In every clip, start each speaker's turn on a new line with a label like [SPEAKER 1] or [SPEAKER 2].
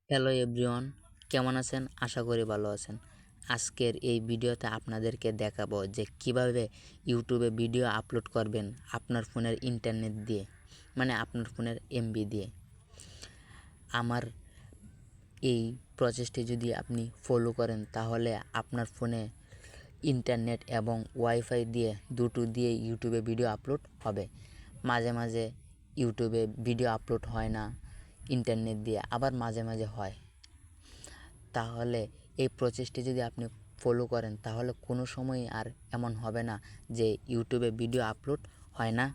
[SPEAKER 1] Hello everyone, কেমন আছেন? আশা করি ভালো আছেন। আজকের এই ভিডিওতে আপনাদেরকে দেখাবো যে কিভাবে ইউটিউবে ভিডিও আপলোড করবেন আপনার ফোনের ইন্টারনেট দিয়ে, মানে আপনার ফোনের এমবি দিয়ে। আমার এই প্রসেসটি যদি আপনি ফলো করেন তাহলে আপনার ফোনে ইন্টারনেট এবং ওয়াইফাই দিয়ে দুটো দিয়ে ইউটিউবে ভিডিও আপলোড হবে। মাঝে মাঝে ইউটিউবে ভিডিও আপলোড হয় না ইন্টারনেট দিয়ে, আবার মাঝে মাঝে হয়। তাহলে এই প্রসেসটি যদি আপনি ফলো করেন তাহলে কোনো সময় আর এমন হবে না যে ইউটিউবে ভিডিও আপলোড হয় না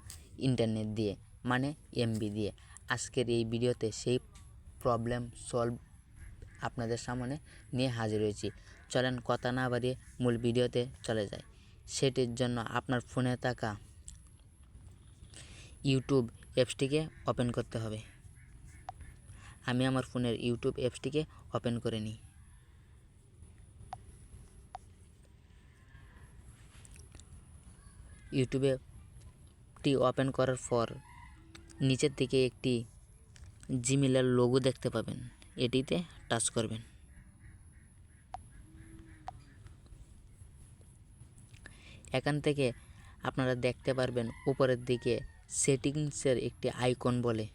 [SPEAKER 1] ইন্টারনেট দিয়ে, মানে এমবি দিয়ে। আজকের এই ভিডিওতে সেই প্রবলেম সলভ আপনাদের সামনে নিয়ে হাজির হয়েছি। চলেন কথা না বাড়িয়ে মূল ভিডিওতে চলে যায়। সেটির জন্য আপনার ফোনে থাকা ইউটিউব অ্যাপসটিকে ওপেন করতে হবে। আমি আমার ফোনের ইউটিউব অ্যাপসটিকে ওপেন করে নিই। ইউটিউবটি ওপেন করার পর নিচের দিকে একটি জিমেলের লোগো দেখতে পাবেন, এটিতে টাচ করবেন। এখান থেকে আপনারা দেখতে পারবেন উপরের দিকে সেটিংসের একটি আইকন বলে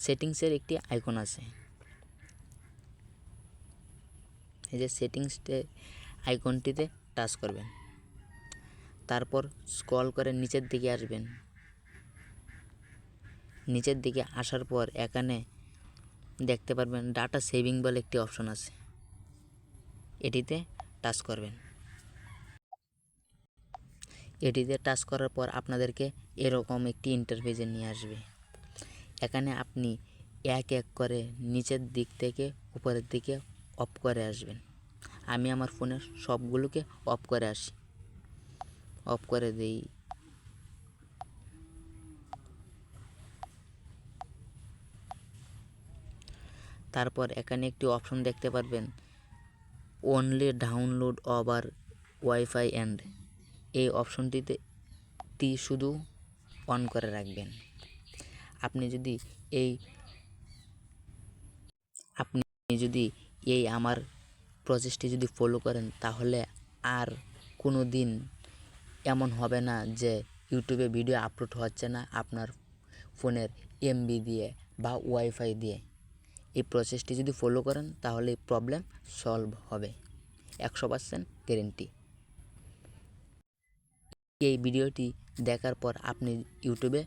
[SPEAKER 1] সেটিংসের একটি আইকন আছে। এই যে সেটিংসতে আইকনটিতে টাচ করবেন, তারপর স্ক্রল করে নিচের দিকে আসবেন। নিচের দিকে আসার পর এখানে দেখতে পারবেন ডাটা সেভিং বলে একটি অপশন আছে, এটিতে টাচ করবেন। এটিতে টাচ করার পর আপনাদেরকে এরকম একটি ইন্টারফেসে নিয়ে আসবে। এখানে আপনি এক এক করে নিচের দিক থেকে উপরের দিকে অফ করে আসবেন। আমি আমার ফোনের সবগুলোকে অফ করে আসি, অফ করে দিই। তারপর এখানে একটি অপশন দেখতে পারবেন only download over wifi and, এই অপশনটিতে শুধু অন করে রাখবেন। আপনি যদি এই আমার প্রসেসটি যদি ফলো করেন তাহলে আর কোনো দিন এমন হবে না যে ইউটিউবে ভিডিও আপলোড হচ্ছে না আপনার ফোনের এমবি দিয়ে বা ওয়াইফাই দিয়ে। এই প্রসেসটি যদি ফলো করেন তাহলে এই প্রবলেম সলভ হবে, 100% গ্যারেন্টি। এই ভিডিওটি দেখার পর আপনি ইউটিউবে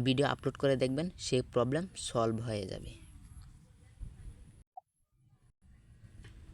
[SPEAKER 1] ভিডিও আপলোড করে দেখবেন, সেই প্রবলেম সলভ হয়ে যাবে।